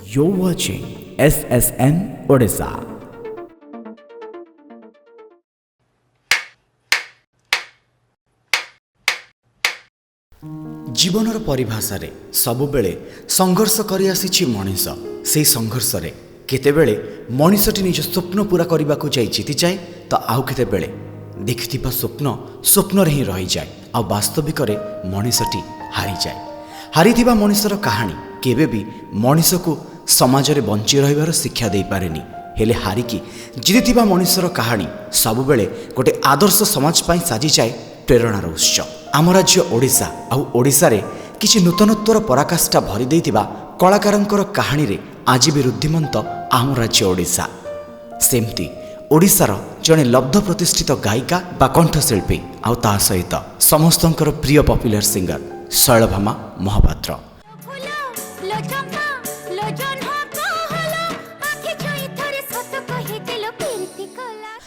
You're watching SSN Odisha. जीवनर परिभाषा सबुबले संघर्ष करि आसीछि मनीष। से संघर्ष रे केतेबेले मनीषटी निज स्वप्न पूरा करने को जाई जीति जाए तो आउ केतेबेले देखिथिबा स्वप्न स्वप्न रे ही रही जाए आ वास्तविक रे मनीषटी हारी जाए। हारिथिबा मनीषर कहानी केबे भी मनीष को समाज रे बंची रहिबार शिक्षा दे पारेनी। हेले हारिकी जीतिथिबा मनीषर कहानी सबुबले गोटे आदर्श समाज पाई साजी जाए प्रेरणार उत्स। आम राज्य ओडिशा आउ ओडिशा रे किछि नूतनत्वर पराकाष्ठा भरी देइथिबा कलाकारंकर कहानी रे आज भी रुद्धिमंत आम राज्य ओडिशा। सेमती ओडिशार जड़े लब्ध प्रतिष्ठित गायिका बा कंठशिल्पी आउ ता सहित समस्तंकर प्रिय पॉपुलर सिंगर शैलभामा महापात्र।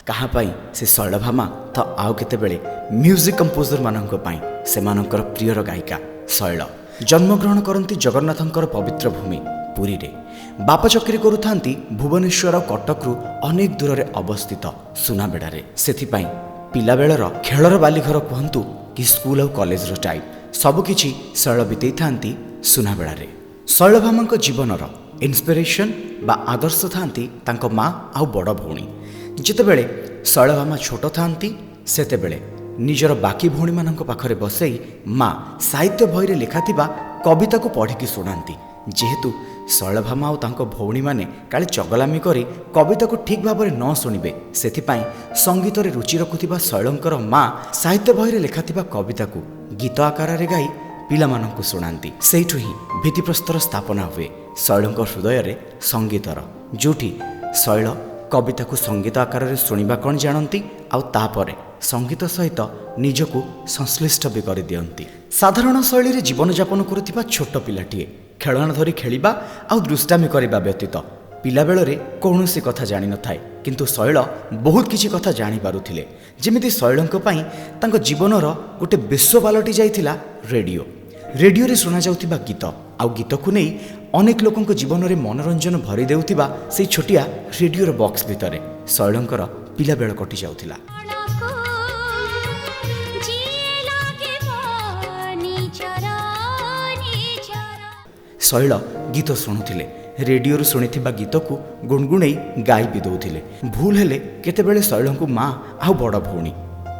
कहाँ पाई से शैलभामा तो आउ केतेबेले म्यूजिक कंपोजर मानंको पाई सेमानंकर प्रियर गायिका शैल। जन्मग्रहण करती जगन्नाथंकर पवित्र भूमि पुरी रे। बापा चक्री करुथांती भुवनेश्वर कटकरू अनेक दूर रे अवस्थित सुनाबेड़ारे। सेथिपाई पिलाबेलर खेलर बालीघर कहतु कि स्कूल और कॉलेज रो टाइम सबकिछि शैल बितेई थांती सुनाबेड़ारे। शैलभामांक जीवनर इन्स्पिरेशन बा आदर्श थांती तांको माँ आउ बड़ भौणी। जितेबेले शैलभामा छोट थांती सेतेबेले निजर बाकी भौणी मानक पाखरे बसई माँ साहित्य बही रे लिखाथिबा कविता को पढ़िकी शुणाती। जेहेतु शैलभामा और तांको भौणी माने काले चगलामी करी कविता को ठीक भाव न शुणिबे सेथिपाई संगीत रे रुचि रखुथिबा शैलंकर माँ साहित्य बही रे लिखाथिबा कविता को गीत आकार रे गाई पिला मानक शुणाती। सेठु ही भित्तिप्रस्तर स्थापना हुए शैलंक हृदय रे संगीतर, जोठी शैल कविता को संगीत आकार रे शुणिबा कौन जानती आउ तापरे संगीत सहित निजको संश्लिष्ट भी कर दियंती। साधारण शैली रे जीवन यापन करुथिबा छोट पिलाटीए खेलना धरी खेलिबा आउ दृष्टामी करिबा व्यतीत पिला बेलरे कौनसी कथा जानि न थाए, किंतु शैल बहुत किछि कथा जानि पारुथिले। जेमिति शैलंक पई तांको जीवनर गोटे विश्व पालटी जाइथिला रेडियो। रेडियो रे सुना जाउथिबा गीत आउ गीत को नहीं अनेक लोकंक जीवन रे मनोरंजन भरी देउथिबा से छोटिया रेडियो बॉक्स भितरे शैलंकर पिला बेल कटि जाउथिला। शैल गीत शुणुथिले, रेडियो शुणिथिबा गीत को गुणगुणई गाई भी दौथिले। भूल हेले केतेबेले शैलंकु माँ आउ बड़ भौणी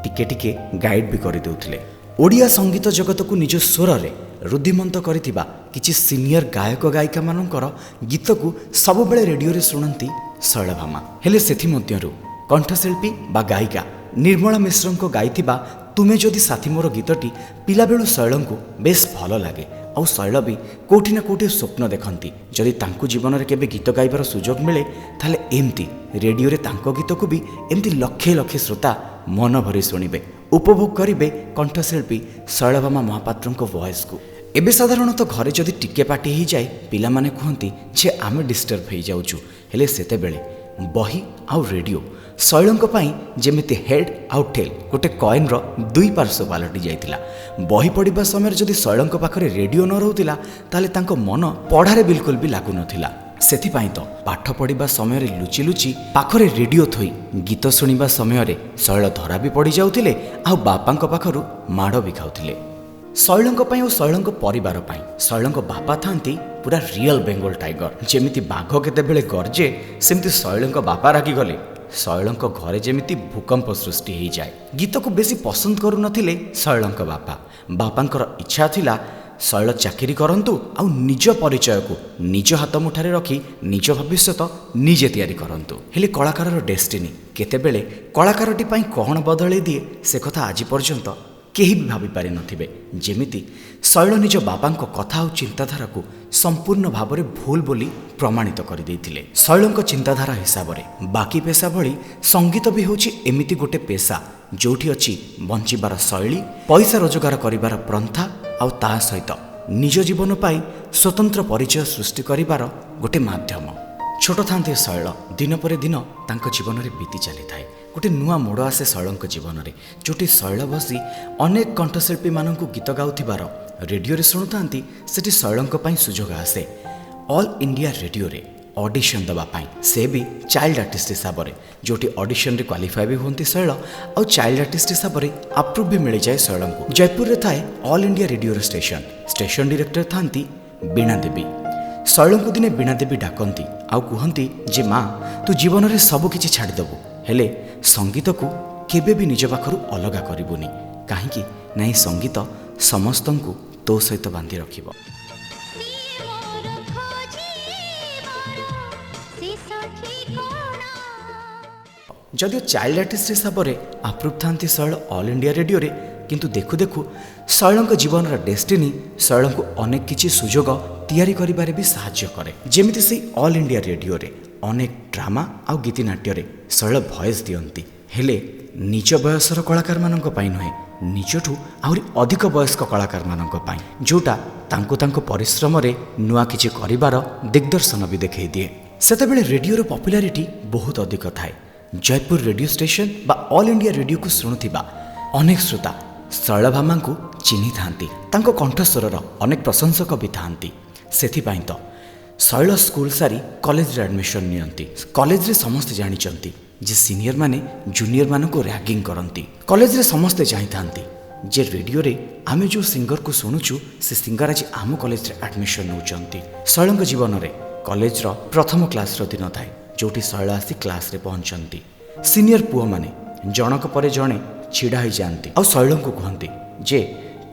टिके टिके गाइड भी कर देउथिले। ओडिया संगीत जगत को निज स्वर रे रुद्धिमंत करिथिबा किछि सीनियर गायक गायिका मानकर गीत को सबुबेले रेडियो रे शुणंती शैलभामा। हेले सेथि मध्यरु कंठशिल्पी बा गायिका निर्मला मिश्रंको गाइथिबा तुमे जदि साथी मोर गीतटी पिलाबेलु शैलंकु बेस भल लागे। आउ शैल भी कोठी ना कोठी स्वप्न देखती जदि तांकु जीवन रे केबे गीत गाइबार सुजोग मिले ताले एमती रेडियो रे तांको गीत को भी एमती लक्षे लक्षे श्रोता मन भरी शुणिबे, उपभोग करिबे कंठशिल्पी शैलभामा महापात्रंको वॉइस को। एबे साधारणतः घरे जदि टिके पार्टी हो जाए पिला माने कहती जे आमे डिस्टर्ब हो जाउछु। हेले सेतेबेले बही आउ रेडियो शैलंक पाई जेमिति हेड आउ टेल गोटे कॉइन रो दुई पार्श्व पालटी जाइतिला। बही पढ़िबा समय जदि शैलंक पाखरे रेडियो न रहउतिला ताले तांको मन पढ़ारे बिल्कुल भी लागु नथिला। सेथिपाई तो पाठ पढ़िबा समय रे लुचि लुचि पाखरे रेडियो थोई गीत शुणिबा समय रे शैल धरा भी पड़ी जाउतिले आउ बापांक पाखरु माड़ भी खाउतिले। शैलंक पाई और शैलंक परिवार पाई शैलंक बापा थांती पूरा रियल बेंगल टाइगर। जेमिति बाघ केतेबेले गर्जे सेमिति शैलंक बापा रागी गले शैलंक घरे जेमिति भूकंप सृष्टि हो जाए। गीत को बेसी पसंद करू नथिले शैलंक बापा। बापांकर इच्छा थिला शैल चाकरी करंतु आउ निज परिचय को निज हाथ मुठारे रखी निज भविष्यत निजे तैयारी करंतु। हेले कलाकार डेस्टिनी केतेबेले कलाकारटी पाई कौन बदले दिए से कथा आज पर्यंत केही भी भाभी पारि नथिबे। जेमिति शैल निज बापांक कथा और चिंताधारा को संपूर्ण भाव में भूल बोली प्रमाणित कर देइथिले। शैलंक चिंताधारा हिसाब रे बाकी पेशा भली संगीत भी होची एमिति गोटे पेशा जोठी अछि बंचिबार शैली, पैसा रोजगार करिबार प्रंथा आउ ता सहित निज जीवन पाई स्वतंत्र परिचय सृष्टि करिबार गोटे माध्यम। छोट थांते शैल दिन पर दिन तांको जीवन रे बीती चली थाए। गोटे नुआ मोड़ आसे शैलंक जीवन रे जोटी शैल बसी अनेक कंठशिल्पी मानकु गीत गाउथिबार रेडियो रे शुणुतांती सेठी शैलंक पाई सुजोग आसे। ऑल इंडिया रेडियो रे ऑडिशन दबा पाई से भी चाइल्ड आर्टिस्ट हिसाब से जोटी ऑडिशन रे क्वालिफाई भी होती शैल और चाइल्ड आर्टिस्ट हिसाब से अप्रूव भी मिल जाए शैल को। जयपुर रे थाए All India Radio station director थांती बीणा देवी। शैल को दिने बीणा देवी डाकती आउ कहती जे माँ तू जीवन में सबकि छाड़देबू हेले संगीत को केबे भी निज पाखु अलग करूनी कहीं ना संगीत समस्त को तो सहित बांधि रखिब। जदिव चाइल्ड आर्टिस्ट हिसाब से अप्रूव था शैल ऑल इंडिया रेडियो रे किंतु देखु देखु शैल जीवन डेस्टिनी शैल को अनेक किछि सुजोग तैयारी करिबारे भी सहाय्य करे। जेमिति से ऑल इंडिया रेडियो रे अनेक ड्रामा आउ गीतिनाट्य रे शैल भॉइस दियंती हेले निज बयसर कलाकार मानक पई नुहे निजठू आहुरी अधिक वयस्क कलाकार मानक पई जोटा तांको तांको परिश्रम रे नुआ किछि करिबार दिग्दर्शन भी देखै दिए। सेतेबेले रेडियो रो पॉपुलैरिटी बहुत अधिक थाए। जयपुर रेडियो स्टेशन बा ऑल इंडिया रेडियो को शुणुथिबा अनेक श्रोता शैल भामा को चिन्हि थांती तांको कंठस्वर अनेक प्रशंसक भी थांती। सेथिपाई तो शैल स्कूल सारी कॉलेज रे एडमिशन नियंती। कॉलेज रे समस्त जानिचंती जे सीनियर माने जूनियर मान को रैगिंग करती। कॉलेज रे समस्ते जाई थांती जे रेडियो रे आमे जो सिंगर को शुणुचु से सिंगर आज आम कॉलेज रे एडमिशन नउचंती। शैल जीवन रे कॉलेज रो प्रथम क्लास रो दिन थाए जोटी शैल आसी क्लास रे पहुंचती। सीनियर पुओ माने जनक परे जणे छिड़ा ही जाती और शैल को कहती जे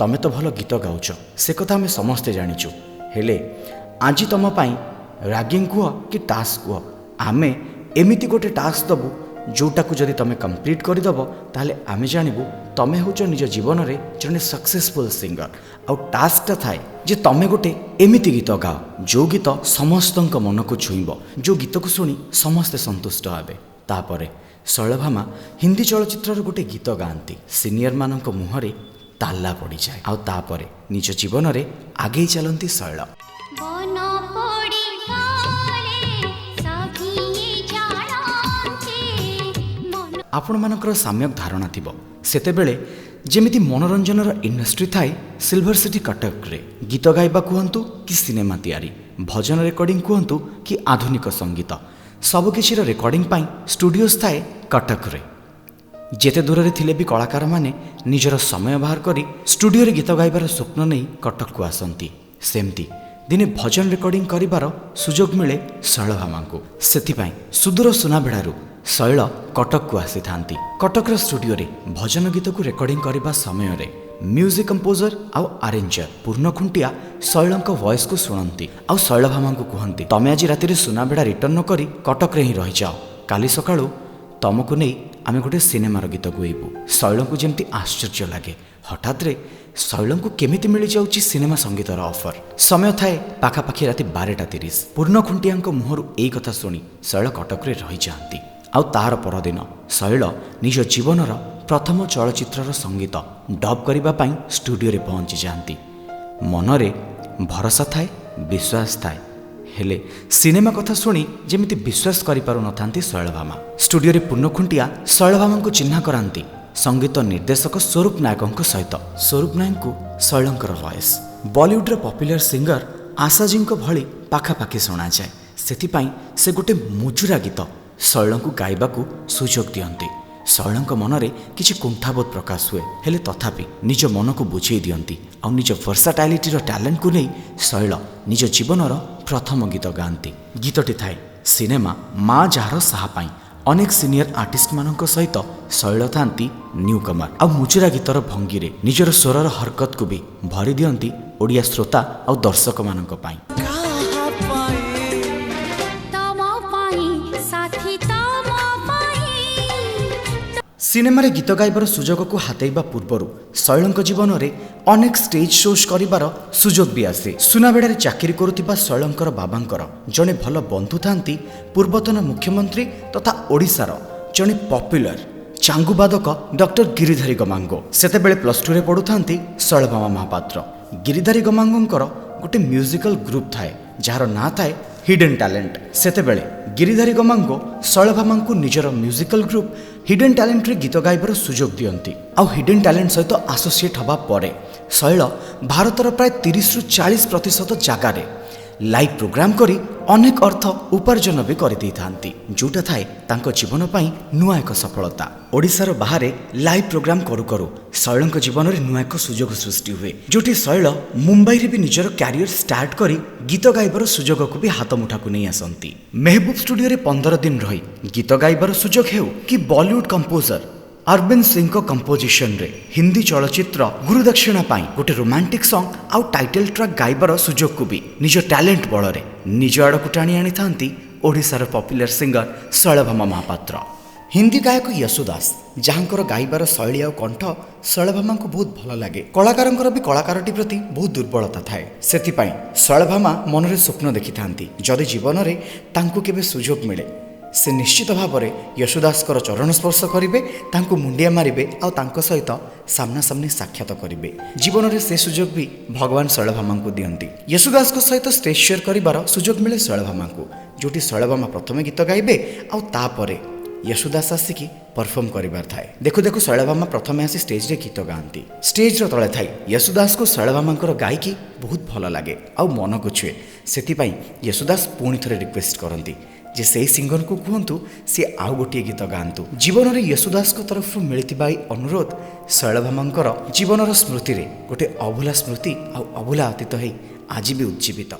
तमे तो भल गीत गाउच से कथा आमे समस्ते जानिचु हेले आज तुम रैगिंग कह कि टास्क कह आमे एमिति गोटे टास्क दबु जोटा को जदि तुम कंप्लीट करदेव ताले आमे जानबू तमे होच निज जीवन में जड़े सक्सेसफुल सिंगर आउ टास्कटा थाए जे तमे गोटे एमिति गीत गाओ जो गीत समस्त मन को छुईब जो गीत को शुणी समस्ते संतुष्ट हेबे। तापरे शैल भामा हिंदी चलचित्र गोटे गीत गाती सीनियर मानक मुहरे ताला पड़ जाए आउ तापरे निज जीवन में आगे चलती शैल। आपण मानकर सम्यक धारणा थिबो सेतेबेले जेमिति मनोरंजनर इंडस्ट्री थाए सिल्वर सिटी कटक रे गीत गाइबा कहतु कि सिनेमा तैयारी भजन रेकर्डिंग कहतु कि आधुनिक संगीत सबकिछिर रेकर्डिंग पाई स्टूडियोज थाए कटक रे। जेते दूर रे थिले भी कलाकार माने निजर समय बाहर करी स्टूडियो रे गीत गाइबार स्वप्न नहीं कटक को आसंती। सेमती दिने भजन रेकर्डिंग करिबार सुजोग मिले शैल भामा को। सेथिपाई सुदूर सुनाबेड़ारू शैल कटक को आसी थांती। कटकर स्टूडियो रे भजन गीत को रेकर्डिंग करबा समय रे म्यूजिक कंपोजर आउ अरेंजर पूर्ण खुंटिया शैल वॉइस को शुणती आउ शैल भामा को कहती तमे आज राति सुनाबेड़ा रिटर्न न करी कटक रे ही रही जाओ काली सकाळू तुमको नहीं आमे गोटे सिनेमार गीत गाइबू। शैल को जमती आश्चर्य लगे हठात रे शैल को केमिति मिल जाउची सिनेमा संगीतर ऑफर। समय थाए पाखापाखि राति 12:30 पूर्ण खुंटिया मुहरु एई कथा शुणी शैल कटक रे रही जाती आउ तार परदिन शैल निज जीवनर प्रथम चलचित्रर संगीत डब करिबा पई स्टूडियो रे पहुंची जाती। मनरे भरोसा थाए विश्वास थाए हेले सिनेमा कथा शुणी जेमिति विश्वास करि पारु नथांती शैल भामा। स्टूडियो रे पूर्ण खुंटिया शैल भामा को चिन्हा करांती संगीत निर्देशक स्वरूप नायक सहित। स्वरूप नायक को शैलंकर voice Bollywood popular singer Asha ji भली पाखापाखि शुणा जाए सेथिपाई से गोटे मुजुरा गीत शैल को गाइबा को सुजोग दियंती। शैल मनरे किछि कुंठाबोध प्रकाश हुए हेले तथापि निज मन को बुझे दियंती और निज वर्साटाइलिटीर टैलेंट को नहीं शैल निज जीवनर प्रथम गीत गाती। गीतटी थाए सिनेमा माँ जार साहा अनेक सीनियर आर्टिस्ट मानक सहित शैल थांती न्यू कमर आ मुजुरा गीतर भंगी रे निजर स्वरर हरकत को भी भरी दियंती ओडिया श्रोता और दर्शक मानक पाई। सिनेमा गीत गाइबार सुजोग को हातेइबा पूर्वर शैल जीवन में अनेक स्टेज शोज करिबार सुजोग भी आसे। सुनाबेड़ा चाकरी करुथिबा शैलंकर बाबांकर जड़े भल बंधु थांती पूर्वतन मुख्यमंत्री तथा ओडिशार जड़े पॉपुलर चांगुबादक डॉक्टर गिरिधारी गमांगो। सेतेबेले +2 रे पढ़ुथांती शैल भामा महापात्र। गिरिधारी गमांगोंकर गोटे म्यूजिकल ग्रुप थाए जार ना थाए हिडन टैलेंट। सेतेबेले गिरिधारी गमांगो शैल भामा को निजर म्यूजिकल ग्रुप हिडन टैलेंट रे गीत गाइबार सुजोग दियंती आउ हिडन टैलेंट सहित आसोसिएट हवा परे शैल भारतर प्राय 30 ରୁ 40% जगार ଲାଇଭ୍ ପ୍ରୋଗ୍ରାମ କରି ଅନେକ ଅର୍ଥ ଉପାର୍ଜନ ବି କରିଦେଇଥାନ୍ତି, ଯେଉଁଟା ଥାଏ ତାଙ୍କ ଜୀବନ ପାଇଁ ନୂଆ ଏକ ସଫଳତା। ଓଡ଼ିଶାର ବାହାରେ ଲାଇଭ୍ ପ୍ରୋଗ୍ରାମ କରୁ କରୁ ଶୈଳଙ୍କ ଜୀବନରେ ନୂଆ ଏକ ସୁଯୋଗ ସୃଷ୍ଟି ହୁଏ, ଯେଉଁଠି ଶୈଳ ମୁମ୍ବାଇରେ ବି ନିଜର କ୍ୟାରିୟର ଷ୍ଟାର୍ଟ କରି ଗୀତ ଗାଇବାର ସୁଯୋଗକୁ ବି ହାତ ମୁଠାକୁ ନେଇ ଆସନ୍ତି। ମେହବୁବ ଷ୍ଟୁଡିଓରେ 15 ଦିନ ରହି ଗୀତ ଗାଇବାର ସୁଯୋଗ ହେଉ କି ବଲିଉଡ୍ କମ୍ପୋଜର ଅରବିନ୍ଦ ସିଂଙ୍କ କମ୍ପୋଜିସନରେ ହିନ୍ଦୀ ଚଳଚ୍ଚିତ୍ର ଗୁରୁଦକ୍ଷିଣା ପାଇଁ ଗୋଟେ ରୋମାଣ୍ଟିକ୍ ସଙ୍ଗ ଆଉ ଟାଇଟେଲ୍ ଟ୍ରାକ୍ ଗାଇବାର ସୁଯୋଗକୁ ବି ନିଜ ଟ୍ୟାଲେଣ୍ଟ ବଳରେ ନିଜ ଆଡ଼କୁ ଟାଣି ଆଣିଥାନ୍ତି ଓଡ଼ିଶାର ପପୁଲାର ସିଙ୍ଗର ଶୈଳଭାମା ମହାପାତ୍ର। ହିନ୍ଦୀ ଗାୟକ ୟଶୋଦାସ, ଯାହାଙ୍କର ଗାଇବାର ଶୈଳୀ ଆଉ କଣ୍ଠ ଶୈଳଭାମାଙ୍କୁ ବହୁତ ଭଲ ଲାଗେ। କଳାକାରଙ୍କର ବି କଳାକାରଟି ପ୍ରତି ବହୁତ ଦୁର୍ବଳତା ଥାଏ। ସେଥିପାଇଁ ଶୈଳଭାମା ମନରେ ସ୍ୱପ୍ନ ଦେଖିଥାନ୍ତି, ଯଦି ଜୀବନରେ ତାଙ୍କୁ କେବେ ସୁଯୋଗ ମିଳେ ସେ ନିଶ୍ଚିତ ଭାବରେ ୟଶୋଦାସଙ୍କର ଚରଣ ସ୍ପର୍ଶ କରିବେ, ତାଙ୍କୁ ମୁଣ୍ଡିଆ ମାରିବେ ଆଉ ତାଙ୍କ ସହିତ ସାମ୍ନାସାମ୍ନି ସାକ୍ଷାତ କରିବେ। ଜୀବନରେ ସେ ସୁଯୋଗ ବି ଭଗବାନ ଶୈଳଭାମାଙ୍କୁ ଦିଅନ୍ତି। ୟଶୋଦାସଙ୍କ ସହିତ ଷ୍ଟେଜ୍ ସେୟାର କରିବାର ସୁଯୋଗ ମିଳେ ଶୈଳଭାମାଙ୍କୁ, ଯେଉଁଠି ଶୈଳଭାମା ପ୍ରଥମେ ଗୀତ ଗାଇବେ ଆଉ ତାପରେ ୟଶୋଦାସ ଆସିକି ପରଫର୍ମ କରିବାର ଥାଏ। ଦେଖୁ ଦେଖୁ ଶୈଳଭାମା ପ୍ରଥମେ ଆସି ଷ୍ଟେଜ୍ରେ ଗୀତ ଗାଆନ୍ତି। ଷ୍ଟେଜ୍ର ତଳେ ଥାଇ ୟଶୋଦାସକୁ ଶୈଳଭାମାଙ୍କର ଗାଇକି ବହୁତ ଭଲ ଲାଗେ ଆଉ ମନକୁ ଛୁଏଁ। ସେଥିପାଇଁ ୟଶୋଦାସ ପୁଣି ଥରେ ରିକ୍ୱେଷ୍ଟ କରନ୍ତି ଯେ ସେହି ସିଙ୍ଗରକୁ କୁହନ୍ତୁ ସିଏ ଆଉ ଗୋଟିଏ ଗୀତ ଗାଆନ୍ତୁ। ଜୀବନରେ ୟଶୋଦାସଙ୍କ ତରଫରୁ ମିଳିଥିବା ଏହି ଅନୁରୋଧ ଶୈଳଭାମାଙ୍କର ଜୀବନର ସ୍ମୃତିରେ ଗୋଟେ ଅଭୁଲା ସ୍ମୃତି ଆଉ ଅଭୁଲା ଅତୀତ ହେଇ ଆଜି ବି ଉଜ୍ଜୀବିତ।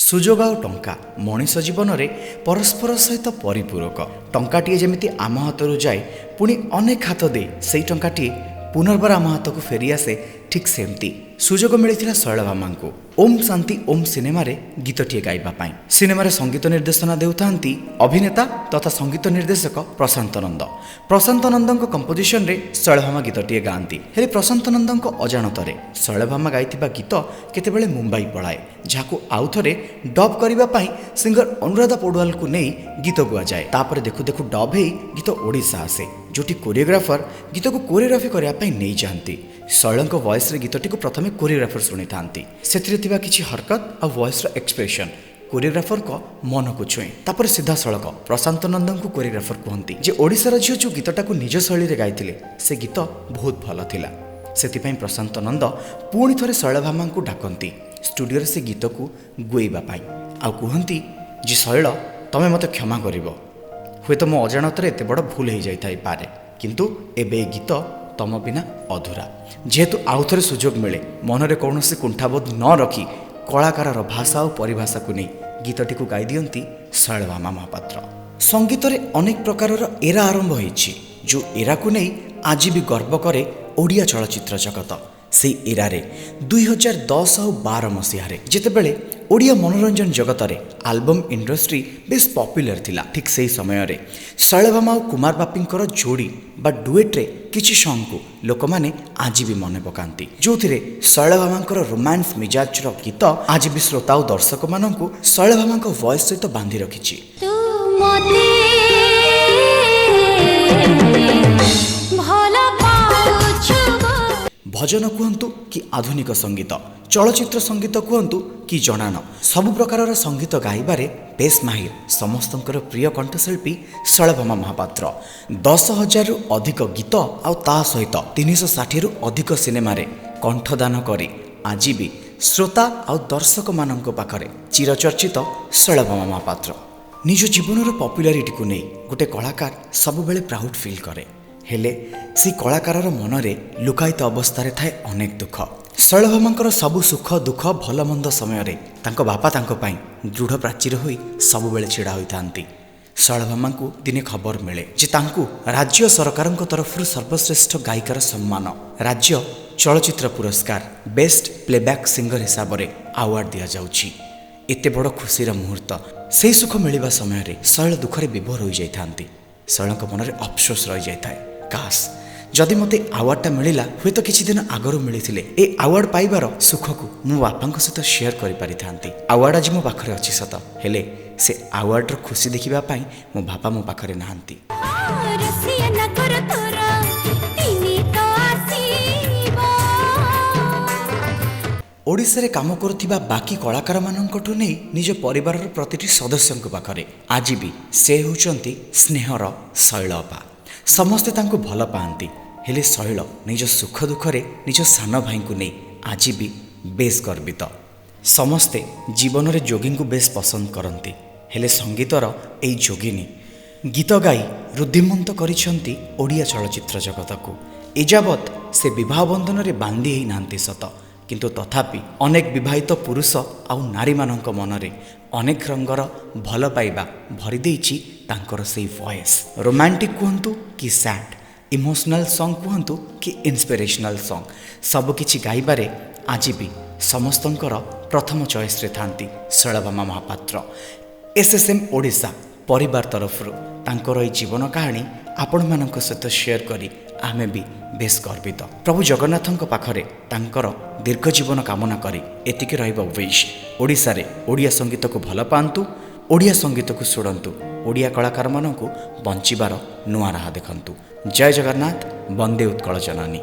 ସୁଯୋଗ ଆଉ ଟଙ୍କା ମଣିଷ ଜୀବନରେ ପରସ୍ପର ସହିତ ପରିପୂରକ। ଟଙ୍କାଟିଏ ଯେମିତି ଆମ ହାତରୁ ଯାଏ, ପୁଣି ଅନେକ ହାତ ଦେଇ ସେଇ ଟଙ୍କାଟିଏ ପୁନର୍ବାର ଆମ ହାତକୁ ଫେରିଆସେ, ଠିକ୍ ସେମିତି ସୁଯୋଗ ମିଳିଥିଲା ଶୈଳଭାମାଙ୍କୁ ଓମ୍ ଶାନ୍ତି ଓମ୍ ସିନେମାରେ ଗୀତଟିଏ ଗାଇବା ପାଇଁ। ସିନେମାରେ ସଙ୍ଗୀତ ନିର୍ଦ୍ଦେଶନା ଦେଉଥାନ୍ତି ଅଭିନେତା ତଥା ସଙ୍ଗୀତ ନିର୍ଦ୍ଦେଶକ ପ୍ରଶାନ୍ତ ନନ୍ଦ। ପ୍ରଶାନ୍ତ ନନ୍ଦଙ୍କ କମ୍ପୋଜିସନରେ ଶୈଳଭାମା ଗୀତଟିଏ ଗାଆନ୍ତି। ହେଲେ ପ୍ରଶାନ୍ତ ନନ୍ଦଙ୍କ ଅଜାଣତରେ ଶୈଳଭାମା ଗାଇଥିବା ଗୀତ କେତେବେଳେ ମୁମ୍ବାଇ ପଳାଏ, ଯାହାକୁ ଆଉଥରେ ଡବ୍ କରିବା ପାଇଁ ସିଙ୍ଗର ଅନୁରାଧା ପୌଡୱାଲଙ୍କୁ ନେଇ ଗୀତ ଗୁଆଯାଏ। ତାପରେ ଦେଖୁ ଦେଖୁ ଡବ୍ ହେଇ ଗୀତ ଓଡ଼ିଶା ଆସେ, ଯେଉଁଠି କୋରିଓଗ୍ରାଫର ଗୀତକୁ କୋରିଓଗ୍ରାଫି କରିବା ପାଇଁ ନେଇଯାଆନ୍ତି। ଶୈଳଙ୍କ ଭଏସ୍ରେ ଗୀତଟିକୁ ପ୍ରଥମେ କୋରିଓଗ୍ରାଫର ଶୁଣିଥାନ୍ତି। ସେଥିରେ ଥିବା କିଛି ହରକତ ଆଉ ଭଏସ୍ର ଏକ୍ସପ୍ରେସନ୍ କୋରିଓଗ୍ରାଫରଙ୍କ ମନକୁ ଛୁଏଁ। ତାପରେ ସିଧାସଳଖ ପ୍ରଶାନ୍ତ ନନ୍ଦଙ୍କୁ କୋରିଓଗ୍ରାଫର କୁହନ୍ତି ଯେ ଓଡ଼ିଶାର ଝିଅ ଯେଉଁ ଗୀତଟାକୁ ନିଜ ଶୈଳୀରେ ଗାଇଥିଲେ ସେ ଗୀତ ବହୁତ ଭଲ ଥିଲା। ସେଥିପାଇଁ ପ୍ରଶାନ୍ତ ନନ୍ଦ ପୁଣି ଥରେ ଶୈଳଭାମାଙ୍କୁ ଡାକନ୍ତି ଷ୍ଟୁଡ଼ିଓରେ ସେ ଗୀତକୁ ଗୁଏଇବା ପାଇଁ ଆଉ କୁହନ୍ତି ଯେ ଶୈଳ, ତମେ ମୋତେ କ୍ଷମା କରିବ, ହୁଏତ ମୋ ଅଜାଣତରେ ଏତେ ବଡ଼ ଭୁଲ ହେଇଯାଇଥାଇପାରେ, କିନ୍ତୁ ଏବେ ଏ ଗୀତ ତମ ବିନା ଅଧୁରା। ଯେହେତୁ ଆଉଥରେ ସୁଯୋଗ ମିଳେ, ମନରେ କୌଣସି କୁଣ୍ଠାବୋଧ ନ ରଖି କଳାକାରର ଭାଷା ଆଉ ପରିଭାଷାକୁ ନେଇ ଗୀତଟିକୁ ଗାଇଦିଅନ୍ତି ଶୈଳଭାମା ମହାପାତ୍ର। ସଙ୍ଗୀତରେ ଅନେକ ପ୍ରକାରର ଏରା ଆରମ୍ଭ ହୋଇଛି, ଯେଉଁ ଏରାକୁ ନେଇ ଆଜି ବି ଗର୍ବ କରେ ଓଡ଼ିଆ ଚଳଚ୍ଚିତ୍ର ଜଗତ। ସେହି ଏରାରେ 2010 ଆଉ 12 ମସିହାରେ ଯେତେବେଳେ ଓଡ଼ିଆ ମନୋରଞ୍ଜନ ଜଗତରେ ଆଲବମ୍ ଇଣ୍ଡଷ୍ଟ୍ରି ବେଶ୍ ପପୁଲାର ଥିଲା, ଠିକ୍ ସେହି ସମୟରେ ଶୈଳଭାମା ଆଉ କୁମାର ବାପିଙ୍କର ଯୋଡ଼ି ବା ଡୁଏଟ୍ରେ କିଛି ସଙ୍ଗକୁ ଲୋକମାନେ ଆଜି ବି ମନେ ପକାନ୍ତି, ଯେଉଁଥିରେ ଶୈଳଭାମାଙ୍କର ରୋମାନ୍ସ ମିଜାଜର ଗୀତ ଆଜି ବି ଶ୍ରୋତା ଓ ଦର୍ଶକମାନଙ୍କୁ ଶୈଳଭାମାଙ୍କ ଭଏସ୍ ସହିତ ବାନ୍ଧି ରଖିଛି। ଭଜନ କୁହନ୍ତୁ କି ଆଧୁନିକ ସଙ୍ଗୀତ, ଚଳଚ୍ଚିତ୍ର ସଙ୍ଗୀତ କୁହନ୍ତୁ କି ଜଣାଣ, ସବୁ ପ୍ରକାରର ସଙ୍ଗୀତ ଗାଇବାରେ ବେଶ୍ ମାହିର ସମସ୍ତଙ୍କର ପ୍ରିୟ କଣ୍ଠଶିଳ୍ପୀ ଶୈଳଭାମା ମହାପାତ୍ର। 10,000ରୁ ଅଧିକ ଗୀତ ଆଉ ତା ସହିତ 360ରୁ ଅଧିକ ସିନେମାରେ କଣ୍ଠଦାନ କରି ଆଜି ବି ଶ୍ରୋତା ଆଉ ଦର୍ଶକମାନଙ୍କ ପାଖରେ ଚିରଚର୍ଚ୍ଚିତ ଶୈଳଭାମା ମହାପାତ୍ର। ନିଜ ଜୀବନର ପପୁଲାରିଟିକୁ ନେଇ ଗୋଟେ କଳାକାର ସବୁବେଳେ ପ୍ରାଉଡ୍ ଫିଲ୍ କରେ, ହେଲେ ସେହି କଳାକାରର ମନରେ ଲୁକାୟିତ ଅବସ୍ଥାରେ ଥାଏ ଅନେକ ଦୁଃଖ। ଶୈଳଭାମାଙ୍କର ସବୁ ସୁଖ ଦୁଃଖ ଭଲ ମନ୍ଦ ସମୟରେ ତାଙ୍କ ବାପା ତାଙ୍କ ପାଇଁ ଦୃଢ଼ ପ୍ରାଚୀର ହୋଇ ସବୁବେଳେ ଛିଡ଼ା ହୋଇଥାନ୍ତି। ଶୈଳଭାମାଙ୍କୁ ଦିନେ ଖବର ମିଳେ ଯେ ତାଙ୍କୁ ରାଜ୍ୟ ସରକାରଙ୍କ ତରଫରୁ ସର୍ବଶ୍ରେଷ୍ଠ ଗାୟିକାର ସମ୍ମାନ, ରାଜ୍ୟ ଚଳଚ୍ଚିତ୍ର ପୁରସ୍କାର ବେଷ୍ଟ ପ୍ଲେବ୍ୟାକ୍ ସିଙ୍ଗର ହିସାବରେ ଆୱାର୍ଡ଼ ଦିଆଯାଉଛି। ଏତେ ବଡ଼ ଖୁସିର ମୁହୂର୍ତ୍ତ, ସେହି ସୁଖ ମିଳିବା ସମୟରେ ଶୈଳ ଦୁଃଖରେ ବିଭୋର ହୋଇଯାଇଥାନ୍ତି। ଶୈଳଙ୍କ ମନରେ ଅଫସୋସ ରହିଯାଇଥାଏ, କାଶ ଯଦି ମୋତେ ଆୱାର୍ଡ଼ଟା ମିଳିଲା, ହୁଏତ କିଛି ଦିନ ଆଗରୁ ମିଳିଥିଲେ ଏ ଆୱାର୍ଡ଼ ପାଇବାର ସୁଖକୁ ମୁଁ ବାପାଙ୍କ ସହିତ ସେୟାର କରିପାରିଥାନ୍ତି। ଆୱାର୍ଡ଼ ଆଜି ମୋ ପାଖରେ ଅଛି ସତ, ହେଲେ ସେ ଆୱାର୍ଡ଼ର ଖୁସି ଦେଖିବା ପାଇଁ ମୋ ବାପା ମୋ ପାଖରେ ନାହାନ୍ତି। ଓଡ଼ିଶାରେ କାମ କରୁଥିବା ବାକି କଳାକାରମାନଙ୍କଠୁ ନେଇ ନିଜ ପରିବାରର ପ୍ରତିଟି ସଦସ୍ୟଙ୍କ ପାଖରେ ଆଜି ବି ସେ ହେଉଛନ୍ତି ସ୍ନେହର ଶୈଳ ଅପା। ସମସ୍ତେ ତାଙ୍କୁ ଭଲ ପାଆନ୍ତି, ହେଲେ ଶୈଳ ନିଜ ସୁଖ ଦୁଃଖରେ ନିଜ ସାନ ଭାଇଙ୍କୁ ନେଇ ଆଜି ବି ବେଶ୍ ଗର୍ବିତ। ସମସ୍ତେ ଜୀବନରେ ଯୋଗୀଙ୍କୁ ବେଶ୍ ପସନ୍ଦ କରନ୍ତି, ହେଲେ ସଙ୍ଗୀତର ଏହି ଯୋଗିନୀ ଗୀତ ଗାଇ ରୁଦ୍ଧିମନ୍ତ କରିଛନ୍ତି ଓଡ଼ିଆ ଚଳଚ୍ଚିତ୍ର ଜଗତକୁ। ଏଯାବତ୍ ସେ ବିବାହ ବନ୍ଧନରେ ବାନ୍ଧି ହେଇନାହାନ୍ତି ସତ, କିନ୍ତୁ ତଥାପି ଅନେକ ବିବାହିତ ପୁରୁଷ ଆଉ ନାରୀମାନଙ୍କ ମନରେ ଅନେକ ରଙ୍ଗର ଭଲ ପାଇବା ଭରି ଦେଇଛି ତାଙ୍କର ସେଇ ଭଏସ୍। ରୋମାଣ୍ଟିକ୍ କୁହନ୍ତୁ କି ସ୍ୟାଡ୍, ଇମୋସନାଲ୍ ସଙ୍ଗ୍ କୁହନ୍ତୁ କି ଇନ୍ସପିରେସନାଲ୍ ସଙ୍ଗ୍, ସବୁକିଛି ଗାଇବାରେ ଆଜି ବି ସମସ୍ତଙ୍କର ପ୍ରଥମ ଚଏସ୍ରେ ଥାନ୍ତି ଶୈଳଭାମା ମହାପାତ୍ର। SSM ଓଡ଼ିଶା ପରିବାର ତରଫରୁ ତାଙ୍କର ଏହି ଜୀବନ କାହାଣୀ ଆପଣମାନଙ୍କ ସହିତ ସେୟାର କରି ଆମେ ବି ବେଶ୍ ଗର୍ବିତ। ପ୍ରଭୁ ଜଗନ୍ନାଥଙ୍କ ପାଖରେ ତାଙ୍କର ଦୀର୍ଘ ଜୀବନ କାମନା କରି ଏତିକି ରହିବ ୱିଶ୍। ଓଡ଼ିଶାରେ ଓଡ଼ିଆ ସଙ୍ଗୀତକୁ ଭଲ ପାଆନ୍ତୁ, ଓଡ଼ିଆ ସଙ୍ଗୀତକୁ ଶୁଣନ୍ତୁ, ଓଡ଼ିଆ କଳାକାରମାନଙ୍କୁ ବଞ୍ଚିବାର ନୂଆ ରାହା ଦେଖନ୍ତୁ। ଜୟ ଜଗନ୍ନାଥ, ବନ୍ଦେ ଉତ୍କଳ ଜନନୀ।